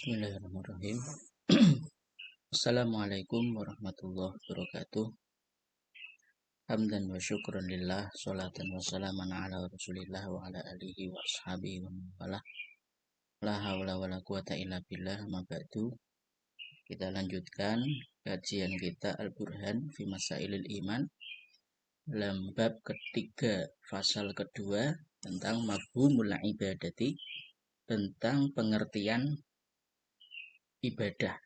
Bismillahirrahmanirrahim. Assalamualaikum warahmatullahi wabarakatuh. Hamdan wa syukran lillah, salatan wa salaman ala rasulillah wa ala alihi wa ashabihi wa mawalah. La hawla wa la quwata illa billah, ma ba'du. Kita lanjutkan kajian kita Al-Burhan fi Masailil Iman dalam bab ketiga, fasal kedua tentang mafhumul ibadati, tentang pengertian ibadah.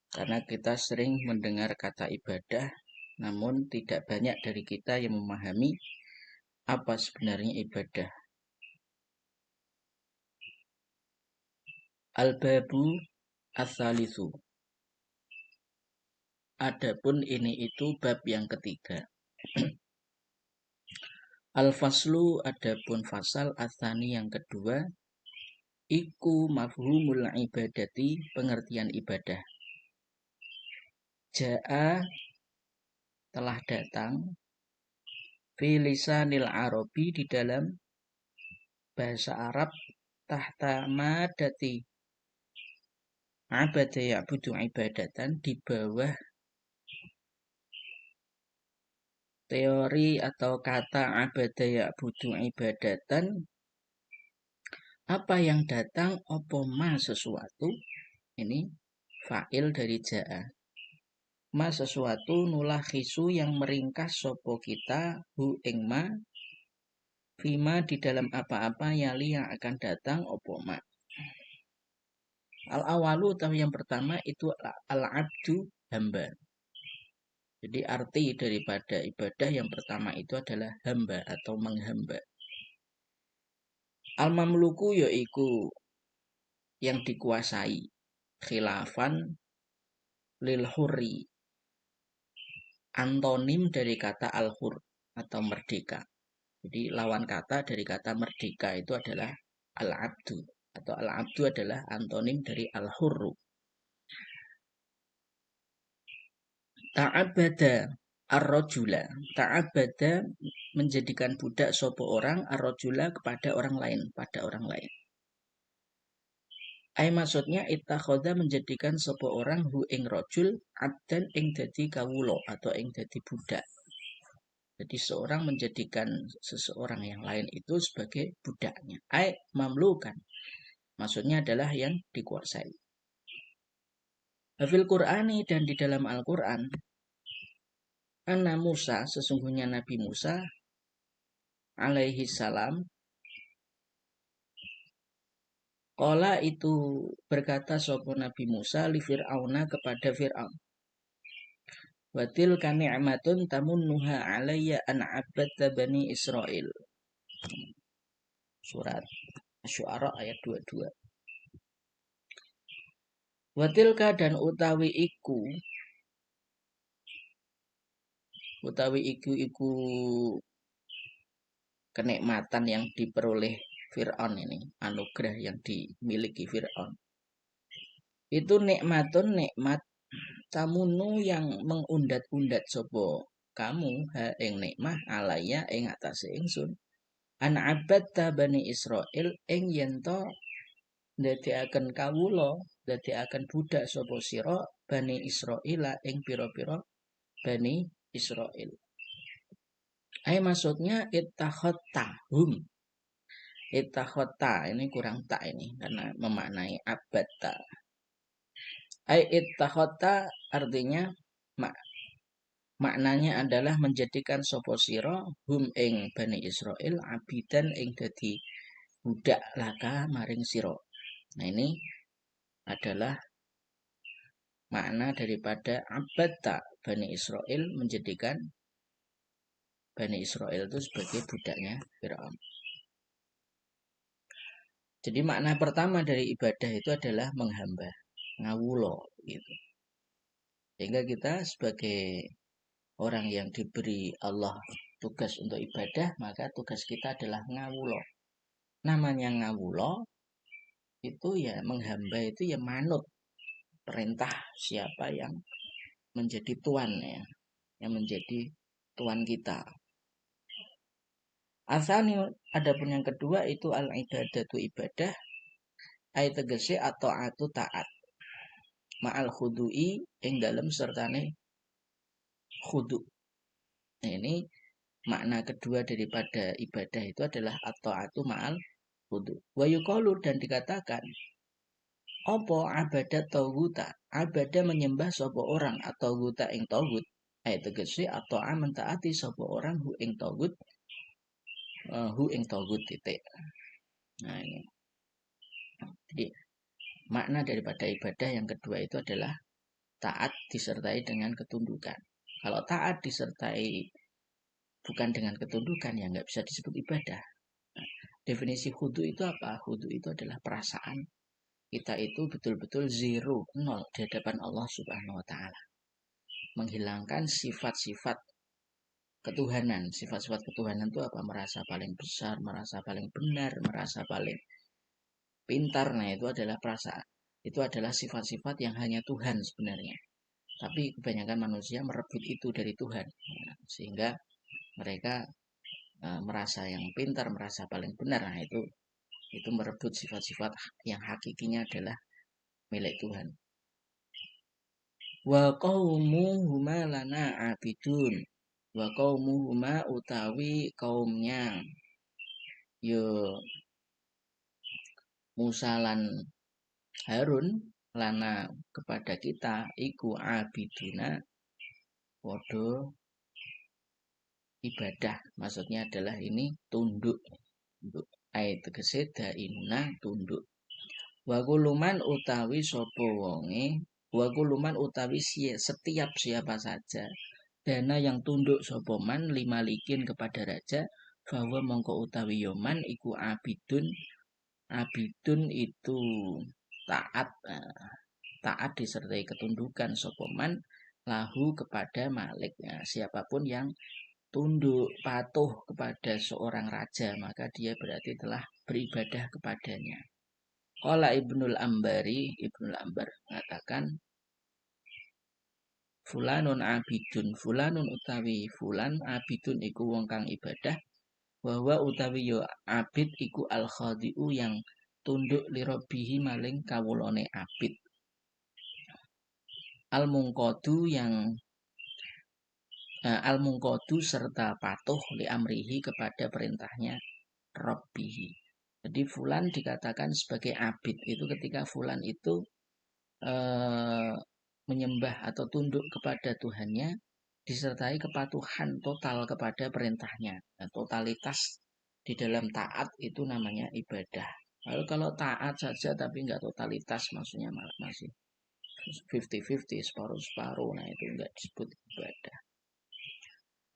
Karena kita sering mendengar kata ibadah, namun tidak banyak dari kita yang memahami apa sebenarnya ibadah. Al-babu as-salisu. Adapun ini itu bab yang ketiga. Al-faslu, adapun fasal as-sani yang kedua, iku mafhumul ibadati, pengertian ibadah. Ja'a, telah datang, fi lisanil arabi, di dalam bahasa Arab, tahta madati abada ya'budu ibadatan, di bawah teori atau kata abada ya'budu ibadatan, apa yang datang, opo ma sesuatu, ini fa'il dari ja'a, ma sesuatu nulah khisu yang meringkas sopo kita hu ing ma, fima di dalam apa-apa yali yang akan datang opo ma. Al-awalu, atau yang pertama itu al-abdu, hamba. Jadi arti daripada ibadah yang pertama itu adalah hamba atau menghamba. Al-mamluku yaitu yang dikuasai, khilafan lil hurri, antonim dari kata al-hur atau merdeka. Jadi lawan kata dari kata merdeka itu adalah al-abdu, atau al-abdu adalah antonim dari al-hurru. Ta'abada ar-rajula, ta'abada menjadikan budak sopo orang, ar-rajula kepada orang lain, pada orang lain. Ai maksudnya ittakhadha menjadikan sopo orang hu ing rajul abdan ing dadi kawulo atau ing dadi budak. Jadi seorang menjadikan seseorang yang lain itu sebagai budaknya. Ai mamlukan, maksudnya adalah yang dikuasai. Hafil Qur'ani, dan di dalam Al-Quran, Anna Musa, sesungguhnya Nabi Musa alaihi salam, qala itu berkata sopo Nabi Musa li Fir'auna kepada Fir'aun, watil kani'matun tamunnuha alayya an abadta bani Israel. Surat Asy-Syu'ara ayat 22. Watilka, dan utawi iku kenikmatan yang diperoleh Fir'aun ini, anugerah yang dimiliki Fir'aun. Itu nikmatun, nikmat, tamunu yang mengundat-undat sopo kamu ha ing nikmah alaya ing atase ingsun, an abadta bani Israel ing yento ndadekaken kawula, ndadekaken budak sopo sira bani Israila ing pira-pira bani Israel. Ai maksudnya ittakhadtahum. Ittakhadta ini kurang tak ini karena memaknai abadta. Ai ittakhadta artinya maknanya adalah menjadikan sapa sira hum ing bani Israel abidan ing dadi budak laka maring sira. Nah, ini adalah makna daripada abadta, bani Israel menjadikan Bani Israel itu sebagai budaknya Fir'aun. Jadi makna pertama dari ibadah itu adalah menghamba, ngawulo gitu. Sehingga kita sebagai orang yang diberi Allah tugas untuk ibadah, maka tugas kita adalah ngawulo. Namanya ngawulo itu ya menghamba, itu ya manut perintah siapa yang menjadi tuan ya, yang menjadi tuan kita. Asani, adapun yang kedua itu al-ibadatu ibadah, Ai tegese atau atu taat. Ma'al khudu'i ing dalem sertane khudu. Nah, ini makna kedua daripada ibadah itu adalah at-ta'atu ma'al khudu. Wa yuqalu dan dikatakan apa abadat tauguta, abadah menyembah sapa orang atau guta ing taugut. Ayat tegese atau mentaati sapa orang hu ing taugut, hu ing taugut titik. Nah ini. Jadi makna daripada ibadah yang kedua itu adalah taat disertai dengan ketundukan. Kalau taat disertai bukan dengan ketundukan ya nggak bisa disebut ibadah. Nah, definisi khudu itu apa? Khudu itu adalah perasaan kita itu betul-betul zero, nol di hadapan Allah Subhanahu wa taala. Menghilangkan sifat-sifat ketuhanan. Sifat-sifat ketuhanan itu apa? Merasa paling besar, merasa paling benar, merasa paling pintar. Nah, itu adalah perasaan. Itu adalah sifat-sifat yang hanya Tuhan sebenarnya. Tapi kebanyakan manusia merebut itu dari Tuhan. Sehingga mereka merasa yang pintar, merasa paling benar. Nah, itu merebut sifat-sifat yang hakikinya adalah milik Tuhan. Wa qaumuhuma lana abidun. Wa qaumuhuma utawi kaumnya yo Musa lan Harun lana kepada kita iku abiduna podo ibadah. Maksudnya adalah ini tunduk. Ayat tegese dainuna tunduk. Wa kuluman utawi sapa wonge, wa kuluman utawi setiap siapa saja dana yang tunduk sapa man limalikin kepada raja bahwa mongko utawi yoman iku abidun. Abidun itu taat, taat disertai ketundukan sapa man lahu kepada maliknya. Siapapun yang tunduk patuh kepada seorang raja maka dia berarti telah beribadah kepadanya. Qala Ibnul Ambari, Ibnul Ambar mengatakan fulanun abidun, fulanun utawi fulan abidun iku wong kang ibadah, bahwa utawi yo abid iku al khadiu yang tunduk lirobihi maling kawulane abid. Al mungkodu yang al mungkodu serta patuh li amrihi kepada perintahnya Rabbihi. Jadi fulan dikatakan sebagai abid itu ketika fulan itu menyembah atau tunduk kepada Tuhannya disertai kepatuhan total kepada perintahnya. Nah, totalitas di dalam taat itu namanya ibadah. Lalu kalau taat saja tapi nggak totalitas maksudnya masih 50-50, separuh-separuh, nah itu nggak disebut ibadah.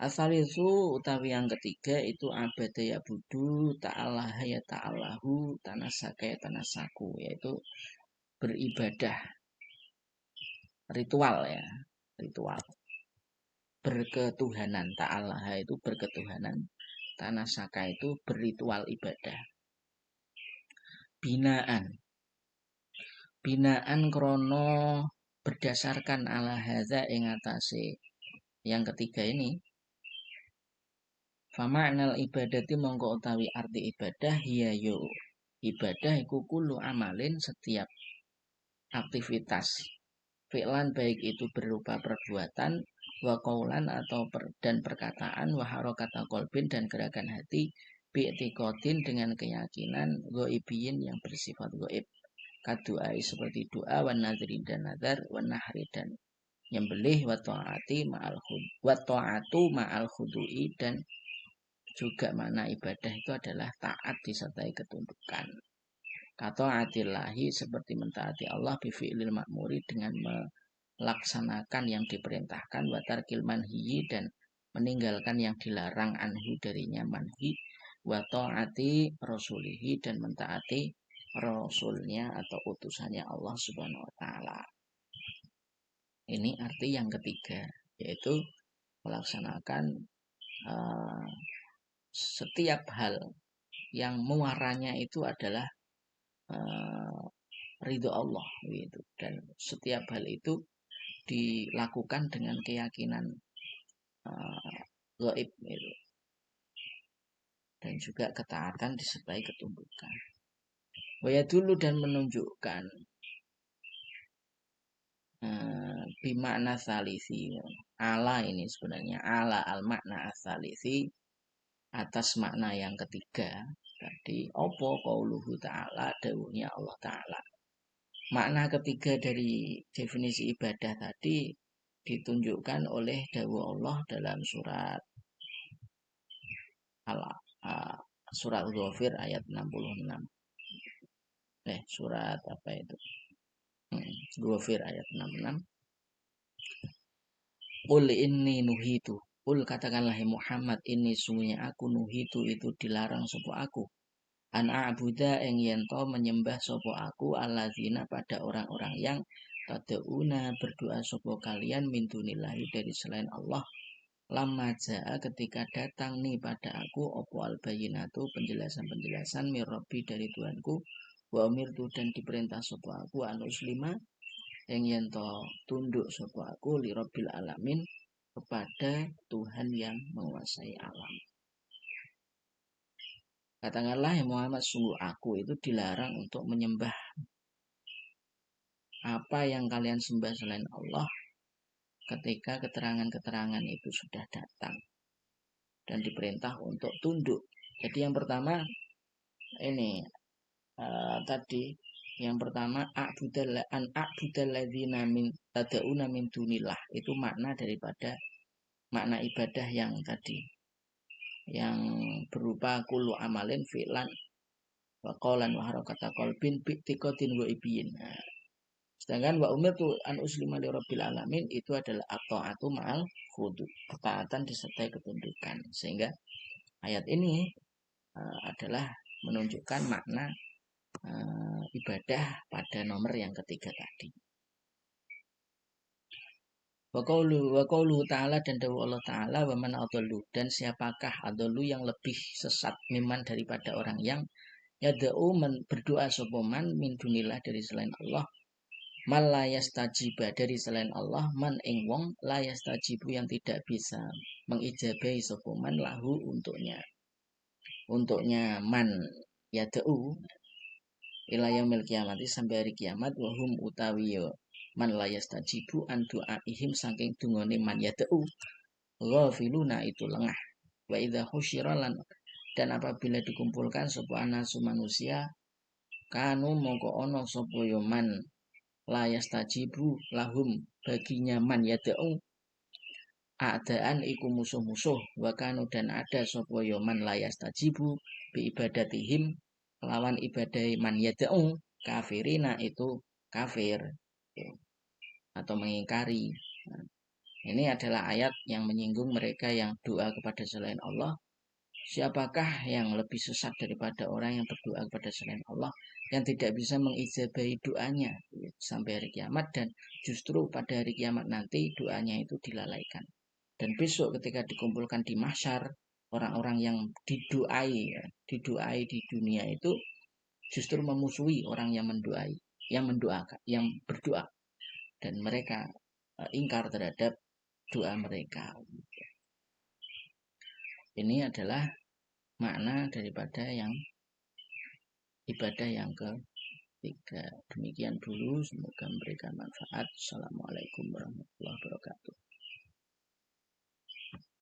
Asal itu utawi yang ketiga itu abada ya budu ta'ala ya ta'alahu tanasaka ya tanasaku, yaitu beribadah ritual ya, ritual berketuhanan. Ta'ala itu berketuhanan, tanasaka itu berritual ibadah. Binaan krono berdasarkan ala hadza ing atase yang ketiga ini. Fama'nal ibadati mongko utawi arti ibadah hiya yo ibadah iku kulo amalin setiap aktivitas fi'lan baik itu berupa perbuatan wa qaulan atau dan perkataan wa harakata qalbin dan gerakan hati bi'tiqadin dengan keyakinan ghaibiyin yang bersifat gaib kaduai seperti doa wan nadri dan nazar wan nahri dan nyembelih wa ta'ati ma'al khud wa ta'atu ma'al khudu'i dan juga makna ibadah itu adalah taat disertai ketundukan. Kata atillahi seperti mentaati Allah bifi'lil ma'muri dengan melaksanakan yang diperintahkan wa tarkil manhiyi dan meninggalkan yang dilarang anhu darinya manhi wa ta'ati rasulihi dan mentaati rasulnya atau utusannya Allah Subhanahu wa taala. Ini arti yang ketiga, yaitu melaksanakan setiap hal yang muaranya itu adalah ridho Allah gitu. Dan setiap hal itu dilakukan dengan keyakinan gaib gitu. Dan juga ketaatan disertai ketundukan. Waya dulu dan menunjukkan bimakna salisi. Ala ini sebenarnya ala al makna asalisi atas makna yang ketiga. Tadi opo qauluhu ta'ala dawuhnya Allah Ta'ala. Makna ketiga dari definisi ibadah tadi ditunjukkan oleh dawuh Allah dalam surat surat Ghafir ayat 66. Surat apa itu? Ghafir ayat 66. Qul inni nuhitu. Qul katakanlah Muhammad, ini sungguhnya aku nuhitu itu dilarang sopo aku. An a'buda ing yento menyembah sopo aku alladzina pada orang-orang yang tad'una berdoa sopo kalian min dunillahi dari selain Allah. Lama ja'a ketika datang nih pada aku opo al bayinatu penjelasan-penjelasan mirrobi dari Tuhanku wa umirtu dan diperintah sopo aku an uslima yang yento tunduk sopo aku li rabbil alamin kepada Tuhan yang menguasai alam. Katakanlah ya Muhammad, sungguh aku itu dilarang untuk menyembah apa yang kalian sembah selain Allah ketika keterangan-keterangan itu sudah datang dan diperintah untuk tunduk. Jadi yang pertama ini tadi yang pertama a'budalladzina min tad'una min dunillah, itu makna daripada makna ibadah yang tadi yang berupa kullu amalin fi'lan wa qawlan wa harakata qalbin bi'tiqadin wa ibiyin. Sedangkan wa umirtu an uslima li rabbil alamin itu adalah at-ta'atu ma'al khudu, ketaatan disertai ketundukan. Sehingga ayat ini adalah menunjukkan makna ibadah pada nomor yang ketiga tadi. Wa qawlu ta'ala dan dawuh Allah Ta'ala wa man adallu, dan siapakah adallu yang lebih sesat miman daripada orang yang yada'u berdoa sopoman min dunillah dari selain Allah, man la yastajiba dari selain Allah, man ing wong la yastajibu yang tidak bisa mengijabahi sopoman lahu untuknya man yada'u ila yaumil kiamati sampai hari kiamat wahum utawiyo man la yastajibu an du'aihim saking dungane man yada'u ghafiluna itu lengah. Wa idza husyira dan apabila dikumpulkan sapa anasu manusia kanu mongko ana sapa yo man la yastajibu lahum baginya man yada'u a'daan iku musuh-musuh wa kanu dan ada sapa yo man la yastajibu bi ibadatihim lawan ibadah man yada'u kafirina itu kafir atau mengingkari. Ini adalah ayat yang menyinggung mereka yang doa kepada selain Allah. Siapakah yang lebih sesat daripada orang yang berdoa kepada selain Allah yang tidak bisa mengijabahi doanya sampai hari kiamat, dan justru pada hari kiamat nanti doanya itu dilalaikan. Dan besok ketika dikumpulkan di mahsyar, orang-orang yang didoai di dunia itu justru memusuhi orang yang mendoakan, yang berdoa, dan mereka ingkar terhadap doa mereka. Ini adalah makna daripada yang ibadah yang ketiga. Demikian dulu, semoga memberikan manfaat. Assalamualaikum warahmatullahi wabarakatuh.